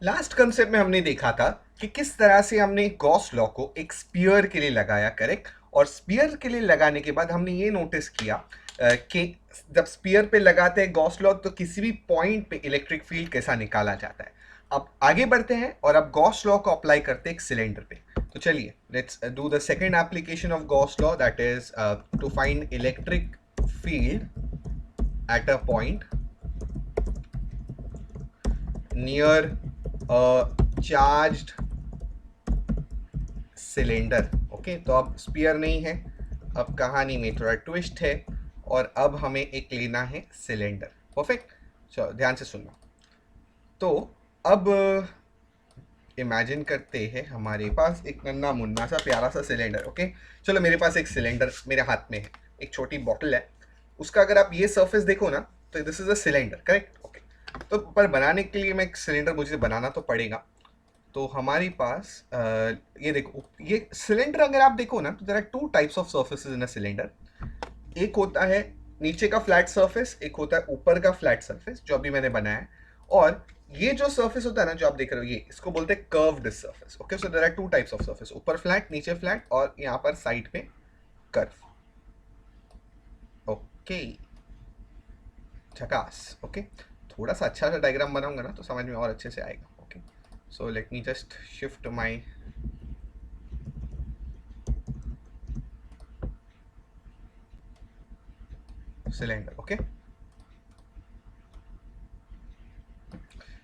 Last concept में हमने देखा था कि किस तरह से हमने गॉस लॉ को एक स्पीयर के लिए लगाया, करेक्ट। और स्पीयर के लिए लगाने के बाद हमने ये नोटिस किया कि जब स्पीयर पे लगाते हैं गॉस लॉ तो किसी भी पॉइंट पे इलेक्ट्रिक फील्ड कैसा निकाला जाता है। अब आगे बढ़ते हैं और अब गॉस लॉ को अप्लाई करते हैं एक सिलेंडर पे। तो चलिए let's do the second application of Gauss law, that is to find electric field at a point near a charged cylinder. Okay, तो अब स्पीयर नहीं है, अब कहानी में थोड़ा ट्विस्ट है और अब हमें एक लेना है सिलेंडर। परफेक्ट, चलो ध्यान से सुनना। तो अब इमेजिन करते हैं हमारे पास एक नन्ना मुन्ना सा प्यारा सा सिलेंडर। ओके, चलो मेरे पास एक सिलेंडर मेरे हाथ में है, एक छोटी बॉटल है। उसका अगर आप ये सरफेस देखो ना तो this is a cylinder, correct. Okay, तो पर बनाने के लिए मैं एक सिलेंडर मुझे बनाना तो पड़ेगा। तो हमारी पास ये देखो, ये सिलेंडर अगर आप देखो ना तो there are two types of surfaces in a cylinder. एक होता है नीचे का फ्लैट सरफेस, एक होता है ऊपर का फ्लैट सरफेस जो अभी मैंने बनाया है। और ये जो सरफेस होता है ना जो आप देख रहे हो, ये इसको बोलते हैं curved surface. Okay, so there are two types of surface, ऊपर फ्लैट नीचे फ्लैट और यहाँ पर साइड पे कर्व। ओके, झकास। ओके, थोड़ा सा अच्छा सा डायग्राम बनाऊंगा ना तो समझ में और अच्छे से आएगा। Okay, so let me just shift my cylinder. Okay,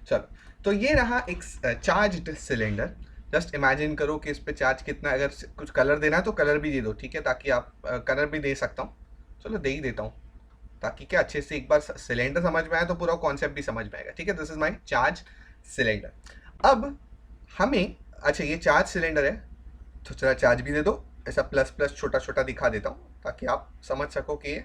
चलो, तो ये रहा एक चार्ज्ड सिलेंडर। जस्ट इमेजिन करो कि इस पे चार्ज कितना, अगर कुछ कलर देना है तो कलर भी दे दो, ठीक है, ताकि आप कलर भी दे सकता हूँ। चलो दे ही देता हूँ ताकि क्या अच्छे से एक बार सिलेंडर समझ में आए तो पूरा कॉन्सेप्ट भी समझ में आएगा। ठीक है, this is my charge cylinder. अब हमें, अच्छा ये चार्ज सिलेंडर है तो चला चार्ज भी दे दो, ऐसा प्लस प्लस छोटा छोटा दिखा देता हूँ ताकि आप समझ सको कि ये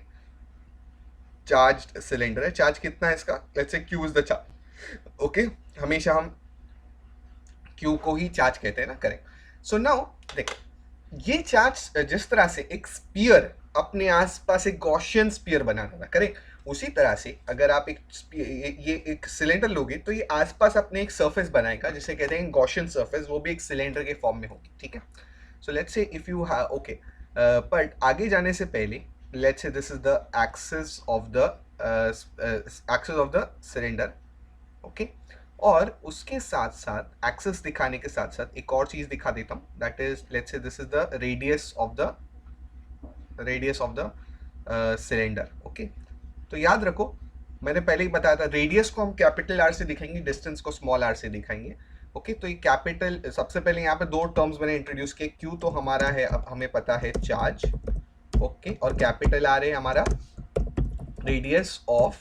चार्ज सिलेंडर है। चार्ज कितना है इसका, let's say Q is the charge. Okay, हमेशा हम क्यू को ही चार्ज कहते हैं ना, करेक्ट। सो नाउ देखो, ये चार्ज जिस तरह से एक स्पीयर अपने आसपास एक गॉसियन स्पीयर बनाता था, करेक्ट, उसी तरह से अगर आप एक ये एक सिलेंडर लोगे तो ये आसपास अपने एक सरफेस बनाएगा जिसे कहते हैं गॉसियन सरफेस, वो भी एक सिलेंडर के फॉर्म में होगी। ठीक है, so let's say if you have, okay, but आगे जाने से पहले let's say this is the axis of the cylinder. Okay, और उसके साथ साथ एक्सेस दिखाने के साथ साथ एक और चीज दिखा देता हूँ, that is let's say this is the radius of the cylinder. Okay, तो याद रखो मैंने पहले ही बताया था, रेडियस को हम कैपिटल आर से दिखाएंगे, डिस्टेंस को स्मॉल आर से दिखाएंगे। ओके, तो ये कैपिटल, सबसे पहले यहाँ पे दो टर्म्स मैंने इंट्रोड्यूस किए, क्यू तो हमारा है, अब हमें पता है चार्ज। ओके, और कैपिटल आर है हमारा radius of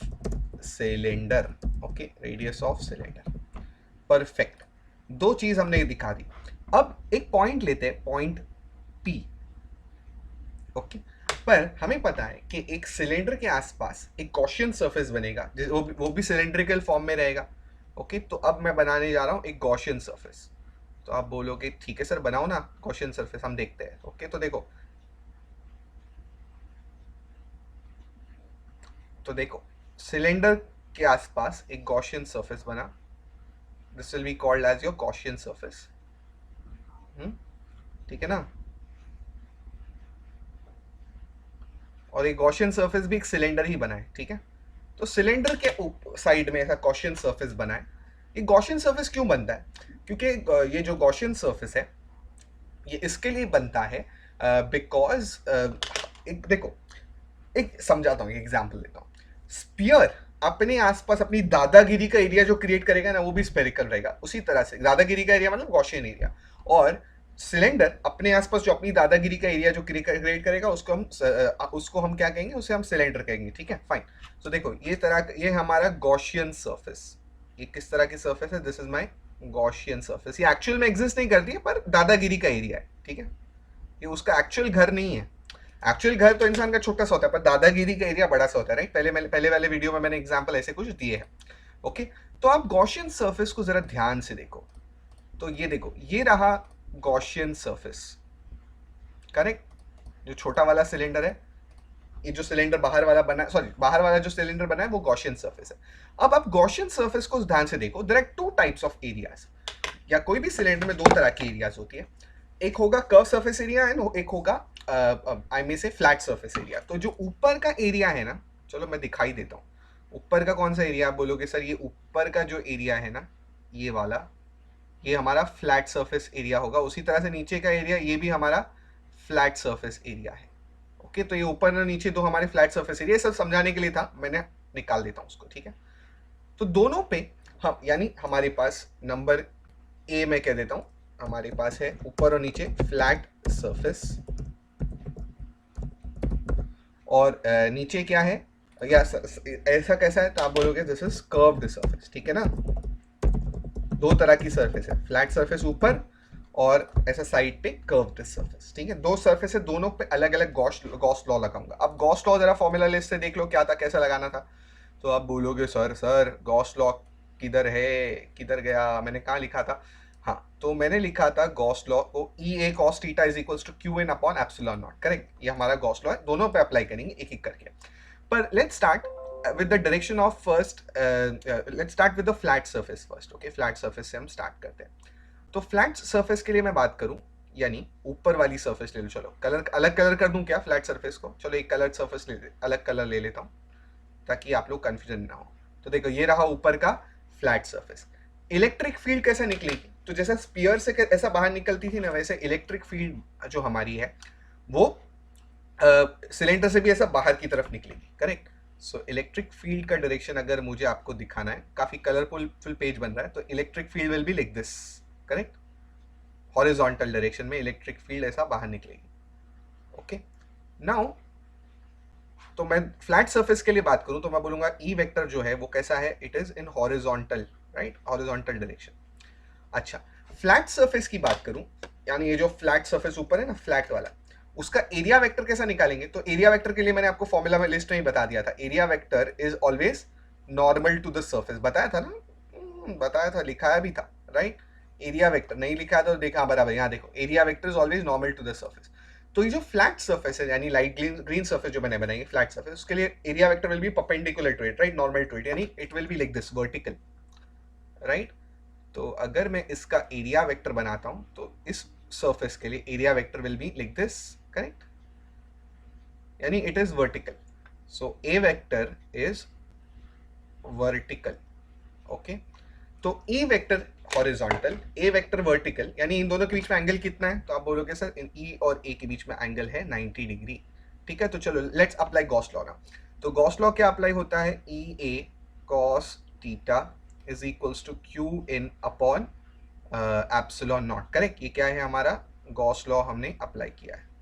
cylinder. Okay, radius of cylinder, perfect. दो चीज हमने दिखा दी। अब एक पॉइंट लेते हैं, पॉइंट पी। ओके, पर हमें पता है कि एक सिलेंडर के आसपास एक गॉसियन सरफेस बनेगा, वो भी सिलेंड्रिकल फॉर्म में रहेगा। ओके, तो अब मैं बनाने जा रहा हूं एक गॉसियन सरफेस। तो आप बोलोगे ठीक है सर बनाओ ना गॉसियन सरफेस, हम देखते हैं। ओके, तो देखो, सिलेंडर के आसपास एक गॉसियन सरफेस बना, this will be called as your Gaussian surface. ठीक है ना, और एक गॉसियन सरफेस भी एक सिलेंडर ही बना है। ठीक है, तो सिलेंडर के साइड में ऐसा गॉसियन सरफेस बना है। ये गॉसियन सरफेस क्यों बनता है, क्योंकि ये जो गॉसियन सरफेस है ये इसके लिए बनता है बिकॉज एक देखो, एक समझाता हूँ, एग्जाम्पल देता हूँ। स्पीयर अपने आसपास अपनी दादागिरी का एरिया जो क्रिएट करेगा ना वो भी स्पेरिकल रहेगा, उसी तरह से दादागिरी का एरिया मतलब गॉसियन एरिया। और सिलेंडर अपने आसपास जो अपनी दादागिरी का एरिया जो क्रिएट करेगा उसको हम क्या कहेंगे, उसे हम सिलेंडर कहेंगे। ठीक है, फाइन। तो देखो ये हमारा गॉसियन सरफेस, ये किस तरह की सरफेस है, this is my Gaussian surface. ये एक्चुअल में एग्जिस्ट नहीं करती है पर दादागिरी का एरिया है। ठीक है, ये उसका एक्चुअल घर नहीं है। एक्चुअल घर तो इंसान का छोटा सा होता है पर दादागिरी का एरिया बड़ा सा होता है, राइट। पहले वाले वीडियो में मैंने एग्जांपल ऐसे कुछ दिए हैं। ओके, तो आप गॉसियन सरफेस को जरा ध्यान से देखो। तो ये देखो, ये रहा गॉसियन सरफेस, करेक्ट, जो छोटा वाला सिलेंडर है ये जो सिलेंडर बाहर वाला बना है, सॉरी बाहर वाला जो सिलेंडर बना है वो गॉसियन सरफेस है। अब आप गॉसियन सरफेस को ध्यान से देखो, there are two types of areas, या कोई भी सिलेंडर में दो तरह की एरियाज होती है, एक होगा कर्व सरफेस एरिया एंड एक होगा आई में से फ्लैट सरफेस एरिया। तो जो ऊपर का एरिया है ना, चलो मैं दिखाई देता हूँ, ऊपर का कौन सा एरिया, आप बोलोगे सर ये ऊपर का जो एरिया है ना, ये वाला, ये हमारा फ्लैट सरफेस एरिया होगा। उसी तरह से नीचे का एरिया ये भी हमारा फ्लैट सरफेस एरिया है। ओके, तो ये ऊपर और नीचे दो हमारे फ्लैट सरफेस एरिया, सब समझाने के लिए था, मैंने निकाल देता हूँ उसको, ठीक है। तो दोनों पे हम, यानी हमारे पास नंबर ए मैं कह देता हूँ, हमारे पास है ऊपर और नीचे फ्लैट सरफेस, और नीचे क्या है, या ऐसा कैसा है, तो आप बोलोगे दिस इज कर्व्ड सरफेस, ठीक है ना। दो तरह की सरफेस है, फ्लैट सरफेस ऊपर और ऐसा साइड पे कर्व्ड सरफेस, ठीक है। दो सरफेस है, दोनों पे अलग अलग गॉस लॉ लगाऊंगा। अब गॉस लॉ जरा फॉर्मूला लिस्ट से देख लो क्या था, कैसे लगाना था। तो आप बोलोगे सर गॉस लॉ किधर है, किधर गया, मैंने कहाँ लिखा था। हाँ, तो मैंने लिखा था गॉस लॉ को E A cos theta is equals to Q in upon epsilon not, correct. ये हमारा गॉस लॉ है, दोनों पे अप्लाई करेंगे एक एक करके। पर let's start with the direction of first let's start with the flat surface first, okay। flat surface से हम start करते हैं। तो flat surface के लिए मैं बात करूं, यानी ऊपर वाली surface ले लो, चलो कलर अलग कलर कर दूं क्या flat surface को, चलो एक कलर surface अलग कलर ले लेता हूं ताकि आप लोग कंफ्यूजन ना हो। तो देखो ये रहा ऊपर का फ्लैट सरफेस। इलेक्ट्रिक फील्ड कैसे निकलेगी, तो जैसा स्पीयर से ऐसा बाहर निकलती थी ना, वैसे इलेक्ट्रिक फील्ड जो हमारी है वो सिलेंडर से भी ऐसा बाहर की तरफ निकलेगी, करेक्ट। सो इलेक्ट्रिक फील्ड का डायरेक्शन अगर मुझे आपको दिखाना है, काफी कलरफुल पेज बन रहा है, तो electric field will be like this, correct. Horizontal direction में इलेक्ट्रिक फील्ड ऐसा बाहर निकलेगी, ओके। नाउ तो मैं फ्लैट सरफेस के लिए बात करूं तो मैं बोलूंगा ई वेक्टर जो है वो कैसा है, it is in horizontal, right, horizontal direction. अच्छा, फ्लैट सरफेस की बात करूं, यानी ये जो फ्लैट सरफेस ऊपर है ना, फ्लैट वाला, उसका एरिया वेक्टर कैसा निकालेंगे। तो एरिया वेक्टर के लिए मैंने आपको फॉर्मूला में लिस्ट में ही बता दिया था, area vector is always normal to the surface, बताया था ना, बताया था, लिखाया भी था, राइट। एरिया वेक्टर नहीं लिखा तो देखा बराबर, यहाँ देखो area vector is always normal to the surface. तो ये जो फ्लैट सरफेस है, यानी लाइट ग्रीन सरफेस जो मैंने बनाई फ्लैट सरफेस, उसके लिए area vector will be perpendicular to it, right, normal to it, यानी it will be like this, vertical, right. तो अगर मैं इसका एरिया वेक्टर बनाता हूं तो इस सरफेस के लिए area vector will be like this, correct, यानी it is vertical. So a vector is vertical, okay. तो E vector horizontal, A vector vertical, यानी इन दोनों के बीच में एंगल कितना है, तो आप बोलोगे सर इन ई और ए के बीच में एंगल है 90 डिग्री, ठीक है। तो चलो लेट्स अप्लाई गॉस लॉ ना। तो गॉस लॉ क्या अप्लाई होता है, E A cos theta is equals to Q in upon epsilon not, correct. ये क्या है हमारा गॉस लॉ हमने अप्लाई किया है।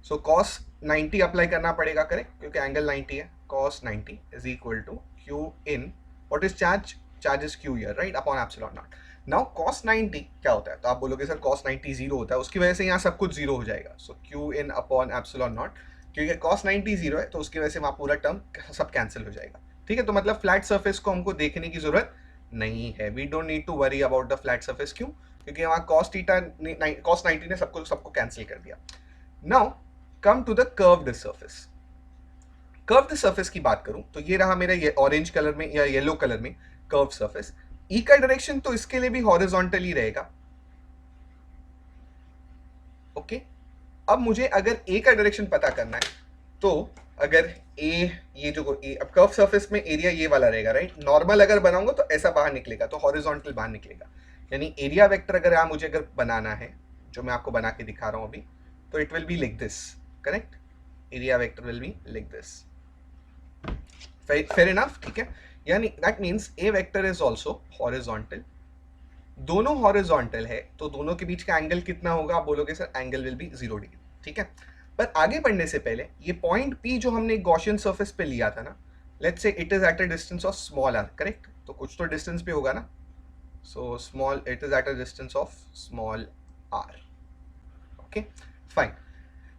सो कॉस 90 अप्लाई करना पड़ेगा, करेक्ट, क्योंकि एंगल 90 है। Cos 90 is equal to Q in, what is charge, charge is q here, right, upon epsilon naught. Now cos 90 क्या होता है, तो आप बोलोगे सर कॉस 90 जीरो होता है, उसकी वजह से यहाँ सब कुछ जीरो हो जाएगा। So Q in upon epsilon not, क्योंकि कॉस 90 जीरो है तो उसकी वजह से वहाँ पूरा टर्म सब कैंसिल हो जाएगा, ठीक है। तो मतलब फ्लैट सर्फेस को हमको देखने की जरूरत नहीं है, we don't need to worry about the flat surface, क्यों, क्योंकि वहाँ कॉस थीटा कॉस 90 ने सबको कैंसिल कर दिया। Now come to the curved surface. Curved surface की बात करूं तो ये रहा मेरा ये ऑरेंज कलर में या येलो कलर में कर्व्ड सरफेस। ई का डायरेक्शन तो इसके लिए भी हॉरिजॉन्टल ही रहेगा, ओके। अब मुझे अगर ए का डायरेक्शन पता करना है तो अगर ए, ये जो अब कर्व सरफेस में एरिया ये वाला रहेगा, राइट। नॉर्मल अगर बनाऊंगा तो ऐसा बाहर निकलेगा, तो हॉरिजॉन्टल बाहर निकलेगा, यानी एरिया वेक्टर अगर यहाँ मुझे अगर बनाना है, जो मैं आपको बना के दिखा रहा हूं अभी, तो it will be like this, correct. Area vector will be like this, fair enough, ठीक है। यानी that means A vector is also horizontal, दोनों हॉरिजॉन्टल है तो दोनों के बीच का एंगल कितना होगा, आप बोलोगे sir angle will be 0 degree, ठीक है। पर आगे बढ़ने से पहले ये पॉइंट पी जो हमने गॉसियन सरफेस पे लिया था ना, let's say it is at a distance of small are, correct, तो कुछ तो डिस्टेंस पे होगा ना। So small, it is at a distance of small R, okay fine.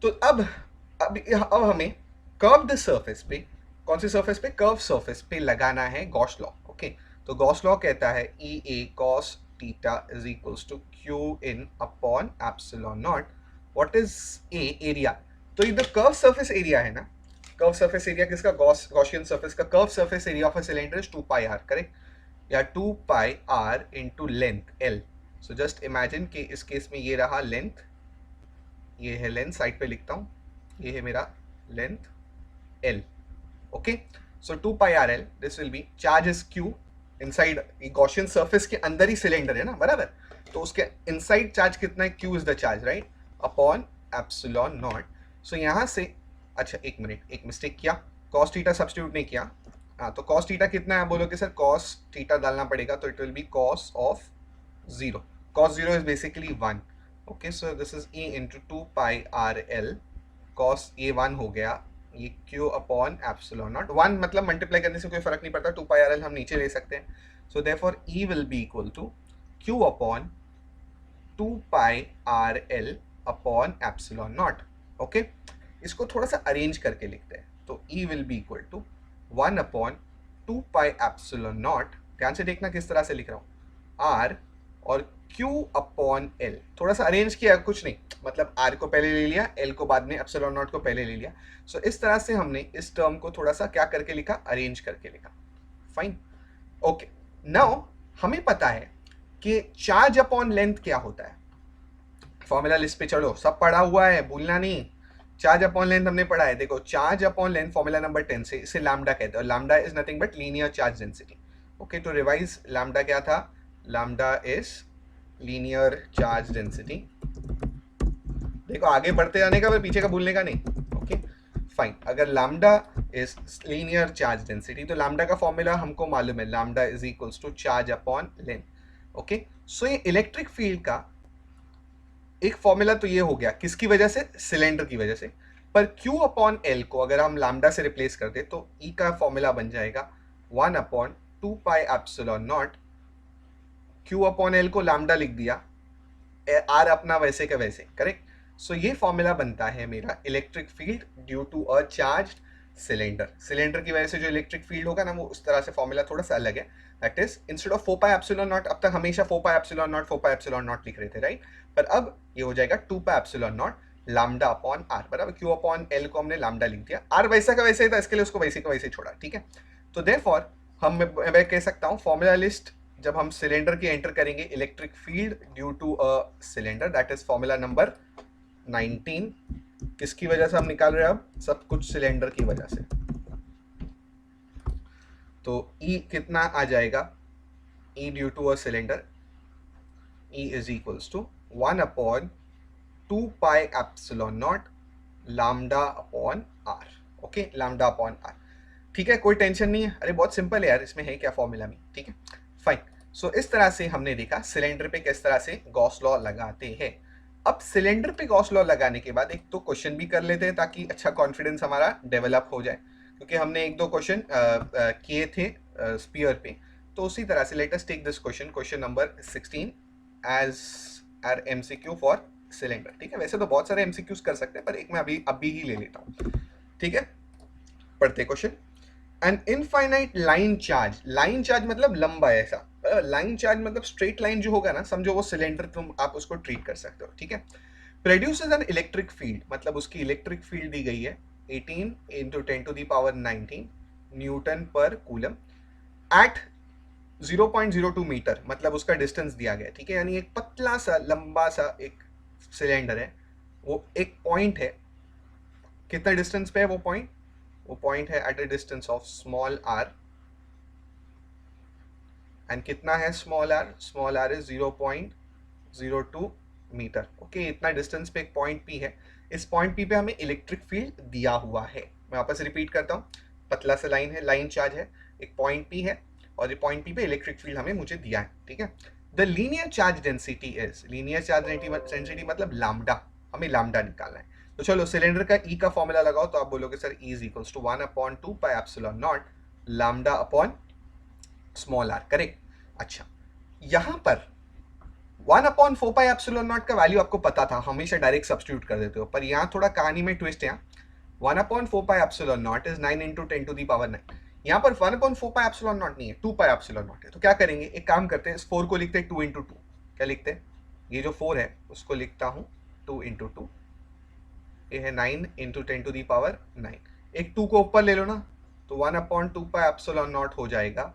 तो अब हमें कर्व्ड सरफेस पे, कौन सी सरफेस पे, कर्व सरफेस पे लगाना है गॉस लॉ, ओके। तो गॉस लॉ कहता है E A cos theta is equals to Q in upon epsilon not, what is A, area. तो ये जो कर्व सरफेस एरिया है ना, कर्व सरफेस एरिया किसका, गॉसियन सरफेस का curve surface area of a cylinder is 2 pi R, correct, या 2 pi R into length L. So just imagine कि इस केस में ये रहा लेंथ, ये है लेंथ, साइड पे लिखता हूँ, ये है मेरा length L. Okay, so 2 pi R L, this will B charge is Q inside, Gaussian surface के अंदर ही सिलेंडर है ना, बराबर, तो उसके इनसाइड चार्ज कितना है, Q is the charge, right, upon epsilon not. So यहाँ से, अच्छा एक मिनट, एक मिस्टेक किया, कॉस थीटा सब्स्टिट्यूट नहीं किया. हाँ, तो कॉस थीटा कितना है, बोलोगे सर कॉस थीटा डालना पड़ेगा, तो it will be cos of 0. Cos 0 is basically 1. Okay, so this is E into 2 pi are L, cos A 1 हो गया, ये q अपॉन एप्सिलॉन नॉट. 1 मतलब मल्टीप्लाई करने से कोई फर्क नहीं पड़ता, 2 पाई आर एल हम नीचे ले सकते हैं. So therefore e will be equal to q upon 2 pi are l upon epsilon naught. Okay, इसको थोड़ा सा अरेंज करके लिखते हैं, तो e will be equal to 1 upon 2 pi epsilon naught. ध्यान से देखना किस तरह से लिख रहा हूँ, r और q अपॉन l. थोड़ा सा अरेंज किया, कुछ नहीं, मतलब r को पहले ले लिया, l को बाद में, एप्सिलॉन नॉट को पहले ले लिया. सो इस तरह से हमने इस टर्म को थोड़ा सा क्या करके लिखा, अरेंज करके लिखा. फाइन. ओके, नाउ हमें पता है कि चार्ज अपॉन लेंथ क्या होता है. फॉर्मूला लिस्ट पे चलो, सब पढ़ा हुआ है, भूलना नहीं. चार्ज अपॉन लेंथ हमने पढ़ा है, देखो charge upon length formula number 10 से, इसे लैम्डा कहते हैं, और lambda is nothing but linear charge density. Okay, तो रिवाइज, लैम्डा क्या था, lambda is linear charge density. देखो आगे बढ़ते जाने का, पर पीछे का भूलने का नहीं. ओके फाइन, अगर lambda is linear charge density, तो लैम्डा का फॉर्मूला हमको मालूम है, lambda is equals to charge upon length. Okay, so ये इलेक्ट्रिक फील्ड का एक फॉर्मूला तो ये हो गया, किसकी वजह से, सिलेंडर की वजह से. पर Q अपॉन एल को अगर हम लैम्डा से रिप्लेस कर दे, तो E का फॉर्मूला बन जाएगा 1 upon 2 pi epsilon not. Q upon L को लैम्डा लिख दिया, R अपना वैसे का वैसे, करेक्ट. सो ये फॉर्मूला बनता है मेरा electric field due to a charge cylinder. Cylinder की वजह से जो इलेक्ट्रिक फील्ड होगा ना, वो उस तरह से फॉर्मूला थोड़ा सा अलग है. That is instead of 4 pi epsilon not, अब तक हमेशा 4 पाई epsilon not 4 pi epsilon not लिख रहे थे, राइट, पर अब ये हो जाएगा 2 pi epsilon naught lambda upon r, बराबर. Q अपॉन एल को हमने लैम्डा लिख दिया, आर वैसा का वैसे ही था, इसके लिए उसको वैसे का वैसे छोड़ा, ठीक है. तो देयरफॉर मैं कह सकता हूँ, फॉर्मूला लिस्ट जब हम सिलेंडर की एंटर करेंगे, electric field due to a cylinder, that is formula number 19. किसकी वजह से हम निकाल रहे हैं, अब सब कुछ सिलेंडर की वजह से. तो E कितना आ जाएगा, E due to a cylinder, E is equals to 1 upon 2 pi epsilon naught lambda upon r. Okay, lambda upon r, ठीक है, कोई टेंशन नहीं है. अरे बहुत सिंपल है यार, इसमें है क्या फॉर्मूला में, ठीक है, फाइन. सो इस तरह से हमने देखा सिलेंडर पे किस तरह से गॉस लॉ लगाते हैं. अब सिलेंडर पे गॉस लॉ लगाने के बाद एक तो क्वेश्चन भी कर लेते हैं, ताकि अच्छा कॉन्फिडेंस हमारा डेवलप हो जाए, क्योंकि हमने एक दो क्वेश्चन किए थे स्पीयर पे. तो उसी तरह से let us take this question, question number 16 as our MCQ for cylinder. ठीक है, वैसे तो बहुत सारे एमसीक्यूज कर सकते हैं, पर एक मैं अभी ही ले लेता हूँ. ठीक है, पढ़ते question. An infinite line charge, line charge मतलब लंबा ऐसा, लाइन चार्ज मतलब स्ट्रेट लाइन जो होगा ना, समझो वो सिलेंडर, तुम आप उसको ट्रीट कर सकते हो. ठीक है, प्रोड्यूसेस एन इलेक्ट्रिक फील्ड, मतलब उसकी इलेक्ट्रिक फील्ड दी गई है 18 into 10 to the power 19 newton पर कूलम एट 0.02 मीटर, मतलब उसका डिस्टेंस दिया गया. ठीक है, यानी एक पतला सा लंबा सा एक सिलेंडर है, वो एक पॉइंट है. कितना डिस्टेंस पे है वो पॉइंट, वो पॉइंट है at a distance of small r. And कितना है small r, small r is 0.02 meter. Okay, इतना डिस्टेंस पे एक पॉइंट पी है. इस पॉइंट पी पे हमें इलेक्ट्रिक फील्ड दिया हुआ है. मैं वापस रिपीट करता हूँ, पतला सा लाइन है, लाइन चार्ज है, एक पॉइंट पी है, और ये पॉइंट पी पे इलेक्ट्रिक फील्ड हमें मुझे दिया है. ठीक है, the linear charge density is, linear charge density मतलब लैम्डा, हमें लैम्डा निकालना है. तो चलो सिलेंडर का ई का फॉर्मूला लगाओ, तो आप बोलोगे sir E is equals to 1/2 pi epsilon naught lambda upon small are. Correct. अच्छा, यहां पर 1/4 पाई एप्सिलॉन नॉट का वैल्यू आपको पता था, हमेशा डायरेक्ट सब्स्टिट्यूट कर देते हो, पर यहां थोड़ा कहानी में ट्विस्ट है. 1/4 pi epsilon naught is 9 into 10 to the power 9. यहाँ पर 1/4 पाई एप्सिलॉन नॉट नहीं है, 2 पाई एप्सिलॉन नॉट है. तो क्या करेंगे, एक काम करते हैं, इस 4 को लिखते हैं 2 इंटू 2. क्या लिखते हैं, ये जो 4 है उसको लिखता हूँ 2 इंटू 2. ये है 9 इंटू 10⁻9। एक 2 को ऊपर ले लो ना, तो 1/2π∁0 हो जाएगा।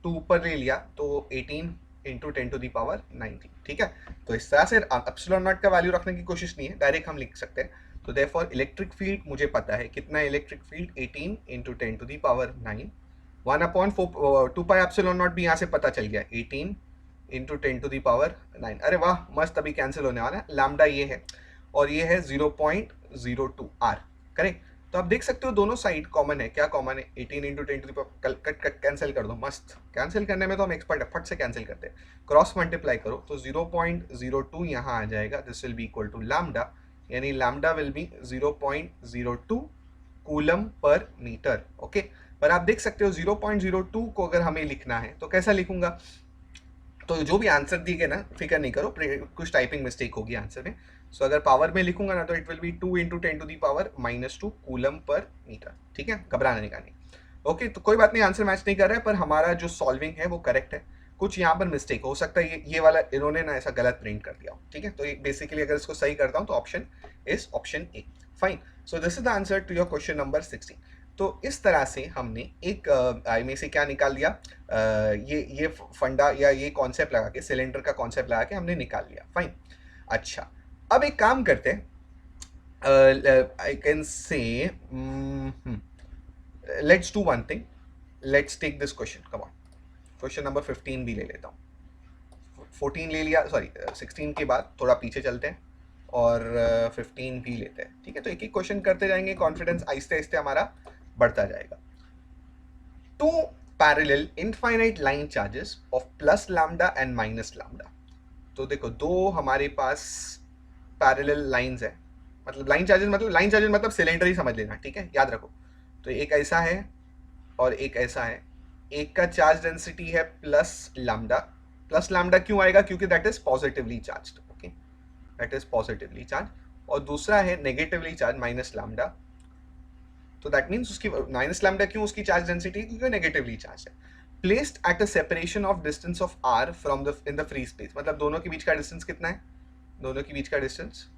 2 ऊपर ले लिया तो 18 इंटू 10⁻19। ठीक है, तो इस तरह से एप्सिलॉन नॉट का वैल्यू रखने की कोशिश नहीं है, डायरेक्ट हम लिख सकते हैं। तो देयरफॉर इलेक्ट्रिक फील्ड मुझे पता है कितना है, इलेक्ट्रिक फील्ड 18 इंटू 10⁻9। 1/2π∁0 भी यहाँ से पता चल गया, 18 इंटू 10⁻9। अरे वाह, मस्त, अभी कैंसिल होने वाला है। लैम्डा ये है और ये है 0.02 आर। करेक्ट, तो आप देख सकते हो दोनों साइड कॉमन है। क्या कॉमन है? 18 इंटू 10⁻, कट कट कैंसिल कर दो। मस्त, कैंसिल करने में तो हम एक्सपर्ट है, फट से कैंसिल करते हैं। क्रॉस मल्टीप्लाई करो तो 0.02 यहाँ आ जाएगा। This will be equal to lambda, यानी लैम्डा विल बी 0.02 कूलम पर मीटर। ओके, पर आप देख सकते हो 0.02 को अगर हमें लिखना है तो कैसा लिखूंगा? तो जो भी आंसर दिए गए ना, फिक्र नहीं करो, कुछ टाइपिंग मिस्टेक होगी आंसर में। सो अगर पावर में लिखूंगा ना तो it will be 2 into 10⁻⁻2 coulomb पर मीटर। ठीक है, घबराने का नहीं। ओके, तो कोई बात नहीं, आंसर मैच नहीं कर रहा है, पर हमारा जो सॉल्विंग है वो करेक्ट है। कुछ यहाँ पर मिस्टेक हो सकता है, ये वाला इन्होंने ना ऐसा गलत प्रिंट कर दिया हो। ठीक है, तो बेसिकली अगर इसको सही करता हूँ तो option is option A. Fine, so this is the answer to your question number 16। तो इस तरह से हमने एक आई में से क्या निकाल लिया, ये फंडा या ये कॉन्सेप्ट लगा के, सिलेंडर का कॉन्सेप्ट लगा के हमने निकाल लिया। फाइन, अच्छा, अब एक काम करते हैं, I can say let's do one thing, let's take this question, come on. Question number 15 भी ले लेता हूँ। 14 ले लिया, सॉरी 16 के बाद थोड़ा पीछे चलते हैं और 15 भी लेते हैं। ठीक है, तो एक एक क्वेश्चन करते जाएंगे, कॉन्फिडेंस आहिस्ते आहिस्ते हमारा बढ़ता जाएगा। Two parallel infinite line charges of plus lambda and minus lambda. तो देखो, दो हमारे पास पैरेलल लाइंस है, मतलब लाइन चार्जेस, मतलब सिलेंडर ही समझ लेना। ठीक है, याद रखो। तो एक ऐसा है और एक ऐसा है। एक का चार्ज डेंसिटी है प्लस लैम्डा। प्लस लैम्डा क्यों आएगा? क्योंकि that is positively charged. Okay, that is positively charge. और दूसरा है नेगेटिवली चार्ज माइनस लैम्डा। तो दैट मीन्स उसकी माइनस लैम्डा क्यों? उसकी चार्ज डेंसिटी क्योंकि नेगेटिवली चार्ज है। Placed at a separation of distance of r from the in the free space, मतलब दोनों के बीच का डिस्टेंस कितना है? दोनों के बीच का डिस्टेंस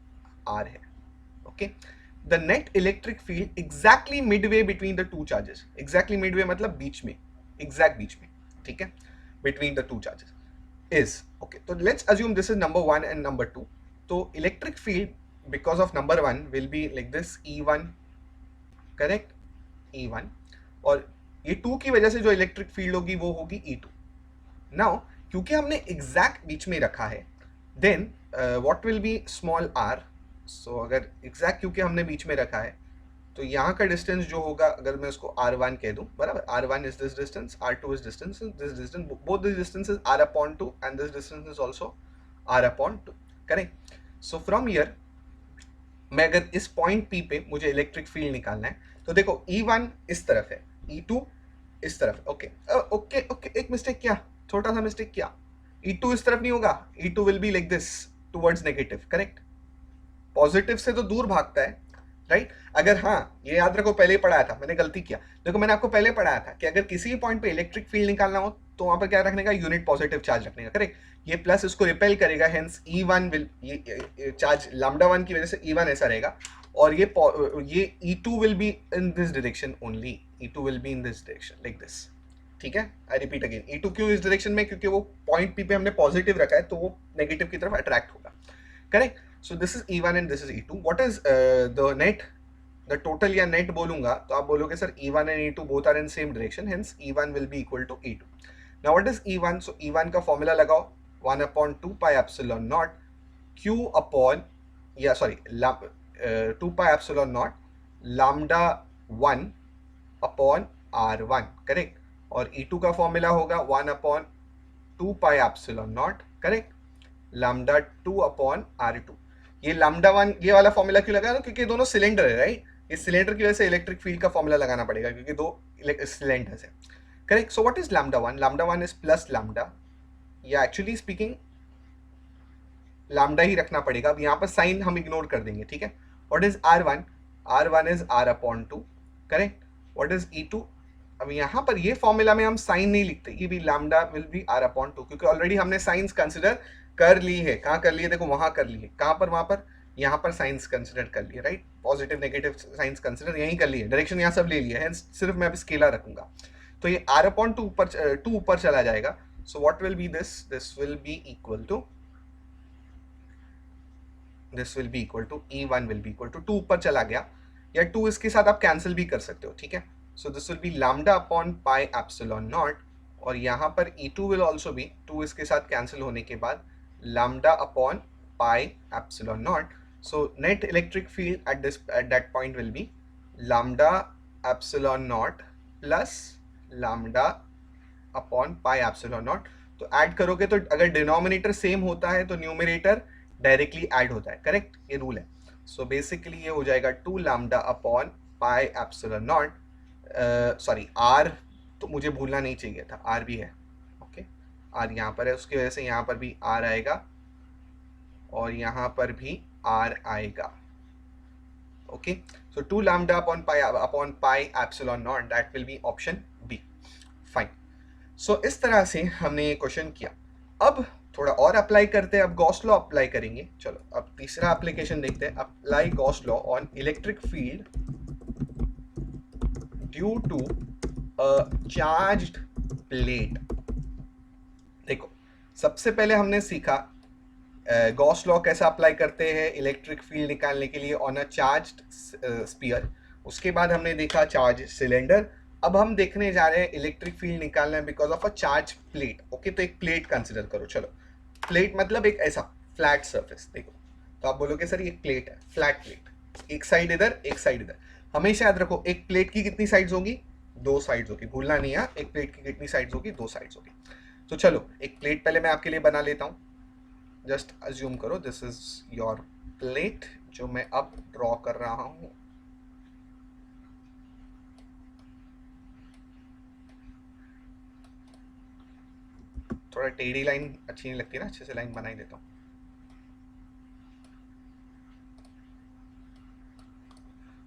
आर है। Okay, the net electric field exactly midway between the two charges. Exactly midway मतलब बीच में, एग्जैक्ट बीच में। ठीक है, between the two charges is, okay, तो let's assume this is number 1 and number 2। तो electric field because of number 1 will be like this, E1, correct, E1, और ये 2 की वजह से जो इलेक्ट्रिक फील्ड होगी वो होगी E2। नाउ क्योंकि हमने एग्जैक्ट बीच में रखा है, then what will be small R. So अगर एग्जैक्ट क्योंकि हमने बीच में रखा है, तो यहाँ का डिस्टेंस जो होगा, अगर मैं उसको R1 कह दूं, बराबर, R1 is this distance, R2 is distance, this distance, both this distances R/2 and this distance is also R/2। Correct, so from here मैं अगर इस पॉइंट P पे मुझे इलेक्ट्रिक फील्ड निकालना है, तो देखो E1 इस तरफ है, E2 इस तरफ। ओके ओके ओके, एक मिस्टेक किया, छोटा सा मिस्टेक किया। E2 इस तरफ नहीं होगा, E2 will be like this towards negative. Correct, positive से तो दूर भागता है, राइट। अगर, हाँ, ये याद रखो, पहले ही पढ़ाया था, मैंने गलती किया। देखो, मैंने आपको पहले पढ़ाया था कि अगर किसी पॉइंट पे इलेक्ट्रिक फील्ड निकालना हो तो वहां पर क्या रखने का? यूनिट पॉजिटिव चार्ज रखने का। करेक्ट, ये प्लस इसको रिपेल करेगा, हेंस E1 विल, ये चार्ज लैम्डा 1 की वजह से E1 ऐसा रहेगा, और ये E2 will be in this direction only. E2 will be in this direction like this. ठीक है, आई रिपीट अगेन, E2 क्यों इस डायरेक्शन में? क्योंकि वो पॉइंट P पे हमने पॉजिटिव रखा है, तो वो नेगेटिव की तरफ अट्रैक्ट होगा। Correct, so this is E1 and this is E2. What is the net, the total या net बोलूंगा तो आप बोलोगे sir E1 and E2 both are in same direction, hence E1 will be equal to E2. Now what is E1? So E1 का formula लगाओ, 1/2πε0 Q upon, या sorry 2πε0 lambda 1 upon R1। Correct, और E2 का formula होगा 1/2πε0, correct, lambda 2 upon R2। ये lambda 1 ये वाला formula क्यों लगा? क्योंकि दोनों सिलेंडर है, राइट। इस सिलेंडर की वजह से इलेक्ट्रिक फील्ड का फॉर्मूला लगाना पड़ेगा, क्योंकि दो सिलेंडर्स है। Correct, so what is lambda 1? Lambda 1 is plus lambda, या एक्चुअली स्पीकिंग लैम्डा ही रखना पड़ेगा। अब यहाँ पर साइन हम इग्नोर कर देंगे। ठीक है, what is R1? R1 is R/2। Correct, what is E2? अब यहाँ पर ये फॉर्मूला में हम साइन नहीं लिखते, ये भी लैम्डा विल बी R/2, क्योंकि ऑलरेडी हमने साइंस कंसिडर कर ली है। कहाँ कर ली है? देखो, वहां कर ली है। कहाँ पर? वहां पर, यहाँ पर साइंस कंसिडर कर लिए, right, positive negative science consider यहीं कर लिए, डायरेक्शन यहाँ सब ले लिया है, सिर्फ मैं अब स्केलर रखूंगा। तो ये r अपॉन टू ऊपर चला जाएगा। So what will be this will be equal to E1 will be equal to 2 ऊपर चला गया, या 2 इसके साथ आप कैंसिल भी कर सकते हो, ठीक है। So this will B lambda upon pi epsilon not, और यहाँ पर E2 विल ऑल्सो बी 2 इसके साथ कैंसिल होने के बाद lambda upon pi epsilon not. So net electric field at that point will be lambda epsilon not plus lambda upon pi epsilon not. तो add करोगे तो अगर डिनोमिनेटर सेम होता है तो न्यूमरेटर डायरेक्टली ऐड होता है, करेक्ट, ये रूल है। सो बेसिकली ये हो जाएगा 2 lambda upon pi epsilon naught, sorry r तो मुझे भूलना नहीं चाहिए था, आर भी है, ओके, आर यहाँ पर है, उसकी वजह से यहाँ पर भी आर आएगा और यहाँ पर भी आर आएगा, okay. So 2 lambda upon pi epsilon not, that will be option B, fine. So इस तरह से हमने ये क्वेश्चन किया। अब थोड़ा और अप्लाई करते हैं, अब गॉस लॉ अप्लाई करेंगे। चलो अब तीसरा एप्लीकेशन देखते हैं, apply Gauss law on electric field due to a charged plate. देखो सबसे पहले हमने सीखा गॉस लॉ कैसा अप्लाई करते हैं इलेक्ट्रिक फील्ड निकालने के लिए ऑन अ चार्ज्ड स्फीयर। उसके बाद हमने देखा चार्ज सिलेंडर। अब हम देखने जा रहे हैं इलेक्ट्रिक फील्ड निकालना है because of a charge plate, okay. तो एक प्लेट कंसिडर करो, चलो प्लेट मतलब एक ऐसा फ्लैट सरफेस, देखो तो आप बोलोगे सर ये प्लेट है, फ्लैट प्लेट, एक साइड इधर एक साइड इधर। हमेशा याद रखो एक प्लेट की कितनी साइड्स होगी, 2 साइड्स होगी, भूलना नहीं है, एक प्लेट की कितनी साइड्स होगी, 2 साइड्स होगी। तो चलो एक प्लेट पहले मैं आपके लिए बना लेता हूँ, जस्ट अज्यूम करो दिस इज योर प्लेट जो मैं अब ड्रॉ कर रहा हूँ। थोड़ा टेढ़ी लाइन अच्छी नहीं लगती ना, अच्छे से लाइन बना ही देता हूँ।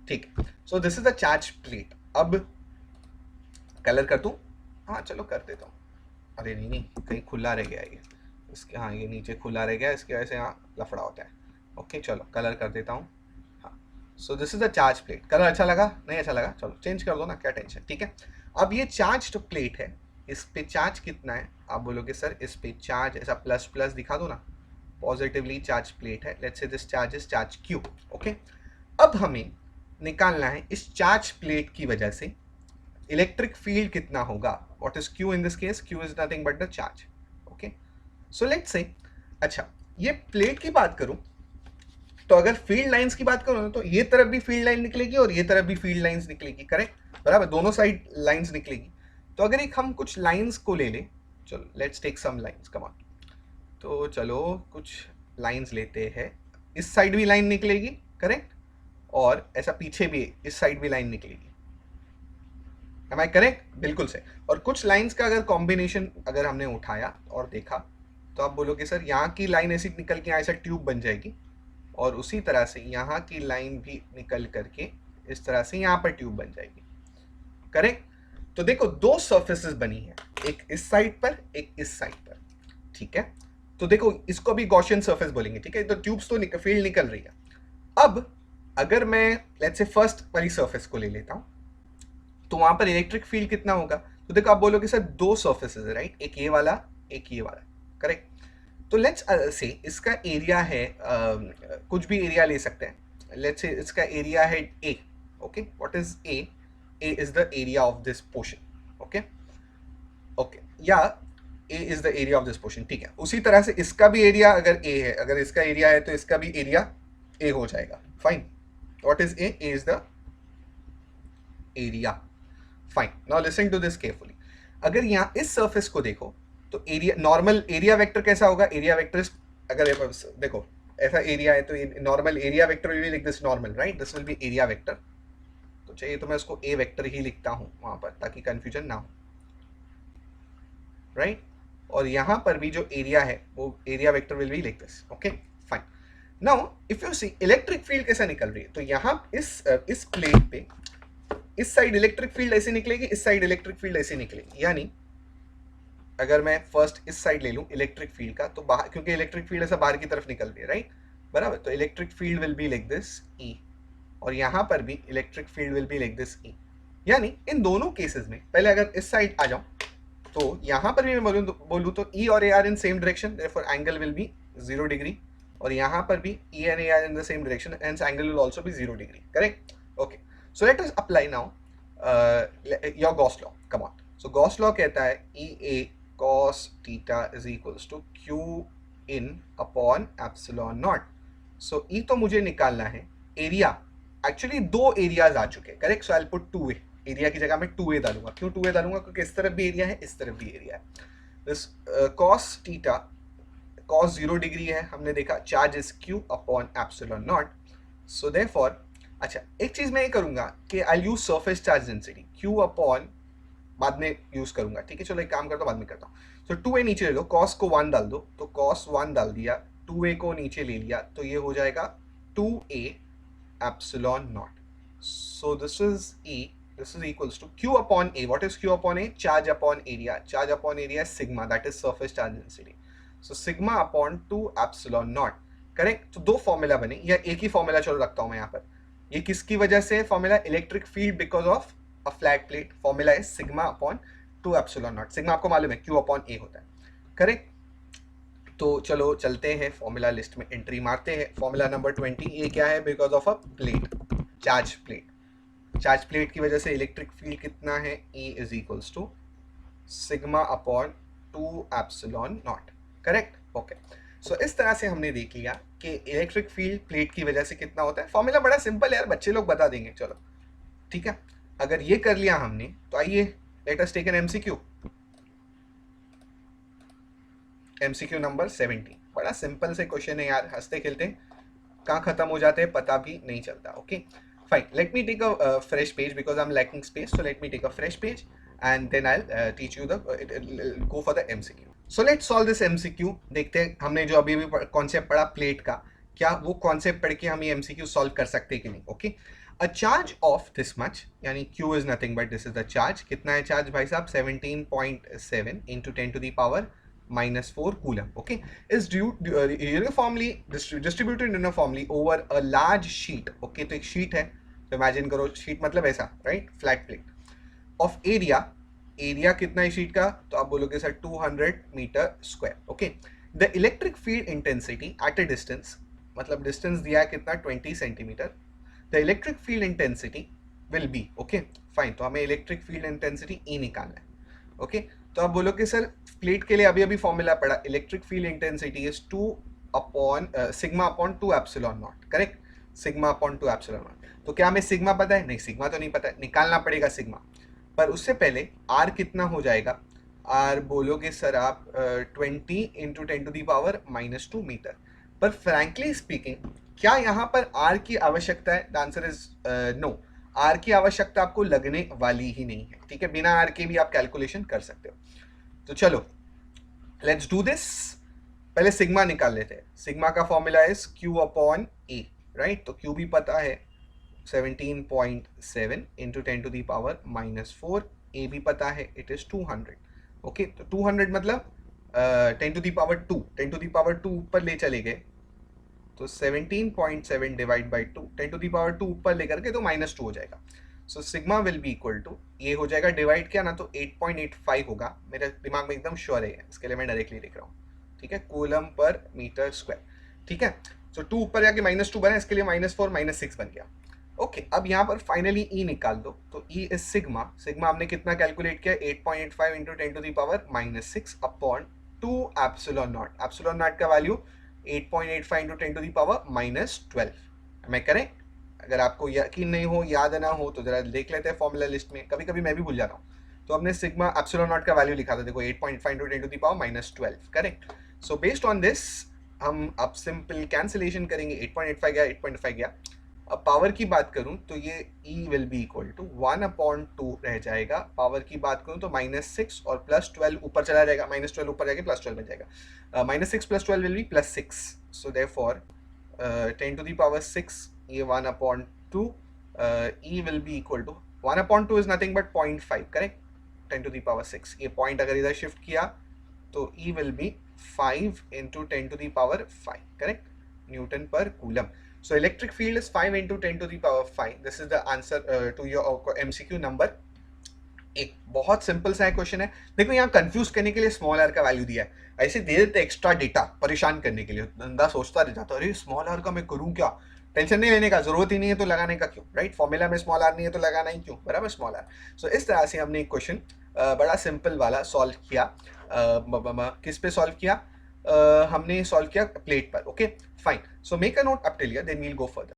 ठीक, सो this is the charge plate. अब कलर कर दूं, हाँ चलो कर देता हूँ। अरे नहीं नहीं, कहीं खुला रह गया ये, इसके, हाँ ये नीचे खुला रह गया, इसके वजह से यहाँ लफड़ा होता है। ओके चलो कलर कर देता हूँ। हाँ, सो this is the charge plate. Colour अच्छा लगा, नहीं अच्छा लगा, चलो चेंज कर दो ना, क्या टेंशन, ठीक है। अब ये चार्ज प्लेट है, इस पे चार्ज कितना है, आप बोलोगे सर इस पे चार्ज ऐसा प्लस प्लस दिखा दो ना, पॉजिटिवली चार्ज प्लेट है, let's say this charge is charge Q, okay. अब हमें निकालना है इस चार्ज प्लेट की वजह से इलेक्ट्रिक फील्ड कितना होगा, what is Q in this case, Q is nothing but the charge, okay. So let's say, अच्छा ये प्लेट की बात करूं तो अगर फील्ड लाइंस की बात करूं तो ये तरफ भी फील्ड लाइन निकलेगी और ये तरफ भी फील्ड लाइंस निकलेगी, करेक्ट, बराबर, दोनों साइड लाइंस निकलेगी। तो अगर एक हम कुछ लाइंस को ले लें, चलो let's take some lines, come on. तो चलो कुछ लाइंस लेते हैं, इस साइड भी लाइन निकलेगी, करेक्ट, और ऐसा पीछे भी इस साइड भी लाइन निकलेगी, एम आई करेक्ट, बिल्कुल से। और कुछ लाइंस का अगर कॉम्बिनेशन अगर हमने उठाया और देखा तो आप बोलोगे सर यहाँ की लाइन ऐसी निकल के ऐसा ट्यूब बन जाएगी, और उसी तरह से यहाँ की लाइन भी निकल करके इस तरह से यहाँ पर ट्यूब बन जाएगी, करेक्ट। तो देखो दो सर्फेसेस बनी है, एक इस साइड पर एक इस साइड पर, ठीक है। तो देखो इसको भी गॉसियन सरफेस बोलेंगे, ठीक है। तो ट्यूब्स तो फील्ड निकल रही है। अब अगर मैं लेट्स से फर्स्ट वाली सरफेस को ले लेता हूं तो वहां पर इलेक्ट्रिक फील्ड कितना होगा, तो देखो आप बोलोगे सर दो सर्फेसेस है, राइट, एक ये वाला एक ये वाला, करेक्ट। तो लेट्स से इसका एरिया है कुछ भी एरिया ले सकते हैं, लेट्स से इसका एरिया है A, okay, what is A, A is the area of this portion, okay okay, या A is the area of this portion, ठीक है। उसी तरह से इसका भी एरिया अगर ए है, अगर इसका एरिया है तो इसका भी एरिया ए हो जाएगा, fine. What is A, A is the area, fine. Now listen to this carefully. अगर यहाँ इस सरफेस को देखो तो एरिया, नॉर्मल एरिया वेक्टर कैसा होगा, एरिया वेक्टर अगर देखो ऐसा एरिया है तो normal area vector will be like this, normal, right, this will B area vector. तो चाहिए तो मैं उसको ए वेक्टर ही लिखता हूँ वहां पर ताकि कंफ्यूजन ना हो, राइट। और यहाँ पर भी जो एरिया है वो area vector will be like this, okay fine. Now if you see electric field कैसा निकल रही है, तो यहाँ इस प्लेट पे इस साइड इलेक्ट्रिक फील्ड ऐसे निकलेगी, इस साइड इलेक्ट्रिक फील्ड ऐसे निकलेगी। यानी अगर मैं फर्स्ट इस साइड ले लूं इलेक्ट्रिक फील्ड का, तो बाहर, क्योंकि इलेक्ट्रिक फील्ड ऐसा बाहर की तरफ निकल रही है, राइट, बराबर, तो electric field will be like this E, और यहाँ पर भी electric field will be like this E. यानी इन दोनों केसेस में पहले अगर इस साइड आ जाऊं तो यहाँ पर भी मैं बोलूँ तो ई और A are in same direction, therefore angle will be 0 degree, और यहाँ पर भी E and A are in the same direction, hence angle will also be 0 degree, correct? Okay, so let us apply now your Gauss law, come on. So Gauss law कहता है E A cos theta is equals to Q in upon epsilon not. So E तो मुझे निकालना है area, actually दो areas आ चुके हैं, correct? So I will put 2a, area की जगह मैं 2a डालूंगा। क्यों 2a डालूंगा? क्योंकि इस तरफ भी एरिया है, इस तरफ भी एरिया है। This cos theta, cos 0 degree है, हमने देखा charge is q upon epsilon not. So therefore अच्छा एक चीज मैं ये करूंगा कि I use surface charge density q upon, बाद में यूज करूंगा, ठीक है? चलो एक काम करता हूँ, बाद में करता हूँ। सो 2a नीचे ले लो, cos को 1 डाल दो, तो cos 1 डाल दिया, 2a को नीचे ले लिया, तो ये हो जाएगा 2a epsilon naught. So this is E, this is equals to Q upon A. What is Q upon A? Charge upon area. Charge upon area is sigma, that is surface charge density. So sigma upon 2 epsilon naught. Correct? तो दो formula बने, या एक ही formula चलो रखता हूं मैं यहाँ पर। ये किसकी वजह से formula? Electric field because of a flat plate. Formula है sigma upon 2 epsilon naught. Sigma आपको मालूम है Q अपॉन A होता है, करेक्ट? तो चलो चलते हैं फॉर्मूला लिस्ट में एंट्री मारते हैं। फॉर्मूला नंबर 20, ये क्या है? Because of a plate, charge plate. Charge plate की वजह से इलेक्ट्रिक फील्ड कितना है? E is equals to sigma upon 2 epsilon not, correct? Okay, so इस तरह से हमने देख लिया कि इलेक्ट्रिक फील्ड प्लेट की वजह से कितना होता है। फॉर्मूला बड़ा सिंपल है यार, बच्चे लोग बता देंगे, चलो ठीक है। अगर ये कर लिया हमने तो आइए let us take an MCQ. MCQ number 17, बड़ा सिंपल से क्वेश्चन है यार, हंसते खेलते कहाँ खत्म हो जाते हैं पता भी नहीं चलता। Okay fine, let me take a fresh page because I am lacking space, so let me take a fresh page and then I teach you the go for the MCQ. So let's solve this MCQ. देखते हैं हमने जो अभी concept पढ़ा plate का, क्या वो concept पढ़ के हम ये एमसीक्यू सॉल्व कर सकते हैं कि नहीं। Okay, a charge of this much, यानी Q is nothing but this is the charge. कितना है चार्ज भाई साहब? 17.7 into 10 to the power -4 coulomb, okay, is uniformly distributed uniformly over a large sheet, okay, तो एक शीट है, तो imagine करो शीट मतलब ऐसा, right? Flat plate of area, area कितना है शीट का? तो आप बोलोगे sir 200 metre square, okay. The electric field intensity at a distance, मतलब डिस्टेंस दिया है कितना? 20 centimetre. The electric field intensity will be, okay fine, तो हमें इलेक्ट्रिक फील्ड इंटेंसिटी ई निकालना है, ओके। तो आप बोलोगे सर प्लेट के लिए अभी अभी फॉर्मूला पड़ा, electric field intensity is 2 upon sigma upon 2 epsilon not, correct? Sigma upon 2 epsilon not. तो क्या हमें सिग्मा पता है? नहीं, सिग्मा तो नहीं पता है, निकालना पड़ेगा सिग्मा। पर उससे पहले आर कितना हो जाएगा? आर बोलोगे सर आप 20 into 10 to the power -2 metre. पर फ्रैंकली स्पीकिंग क्या यहाँ पर आर की आवश्यकता है? The answer is no, R की आवश्यकता आपको लगने वाली ही नहीं है, ठीक है? बिना आर के भी आप कैलकुलेशन कर सकते हो। तो चलो लेट्स डू दिस। पहले सिग्मा निकाल लेते हैं। सिग्मा का formula is Q upon A, right? तो Q भी पता है 17.7 into 10 to the power -4, A भी पता है इट इज 200, ओके। तो 200 मतलब 10 to the power 2, 10 to the power 2 ऊपर ले चले गए तो 17.7 divide by 2, 10 to the power 2 ऊपर लेकर के तो -2 हो जाएगा। So sigma will be equal to, ये हो जाएगा डिवाइड किया ना तो 8.85 होगा, मेरे दिमाग में एकदम श्योर है, इसके लिए मैं डायरेक्टली लिख रहा हूँ, ठीक है? कूलम पर मीटर स्क्वायर, ठीक है? सो 2 ऊपर जाके -2 बना, इसके लिए -4 -6 बन गया, ओके। अब यहाँ पर फाइनली E निकाल दो, तो E इज सिग्मा। सिग्मा हमने कितना कैलकुलेट किया? 8.85 into 10 to the power -6 upon 2 epsilon naught. Epsilon not का value 8.85 into 10 to the power -12, am I correct? अगर आपको यकीन नहीं हो, याद ना हो, तो जरा देख लेते हैं फॉर्मूला लिस्ट में, कभी कभी मैं भी भूल जाता हूँ। तो हमने सिग्मा एप्सिलॉन नॉट का वैल्यू लिखा था, देखो 8.5 into 10 to the power -12, correct? So based on this हम अब सिंपल कैंसिलेशन करेंगे, 8.85 गया, 8.5 गया। अब पावर की बात करूं तो ये E will be equal to 1/2 रह जाएगा। पावर की बात करूं तो -6 और +12 ऊपर चला जाएगा, -12 ऊपर जाके +12 बन जाएगा। -6 + 12 will be +6, so therefore 10 to the power 6, ये 1/2, E will be equal to 1/2 is nothing but 0.5, correct? 10 to the power 6, ये पॉइंट अगर इधर शिफ्ट किया तो E will be 5 into 10 to the power 5, correct? Newton पर coulomb. So electric field is 5 into 10 to the power 5. This is the answer to your MCQ number. एक बहुत simple सा question है. देखो यहाँ कंफ्यूज करने के लिए स्मॉल आर का वैल्यू दिया है, ऐसे दे देते एक्स्ट्रा डेटा परेशान करने के लिए. बंदा सोचता रह जाता है अरे स्मॉल आर का मैं करूँ क्या. टेंशन नहीं लेने का, जरूरत ही नहीं है तो लगाने का क्यों, राइट. फॉर्मूला में स्मॉल आर नहीं है तो लगाना ही क्यों, बराबर स्मॉल आर. सो इस तरह से हमने एक क्वेश्चन बड़ा सिंपल वाला सॉल्व किया. किस पे सॉल्व किया, हमने सॉल्व किया प्लेट पर. Okay fine. So make a note up till here, then we'll go further.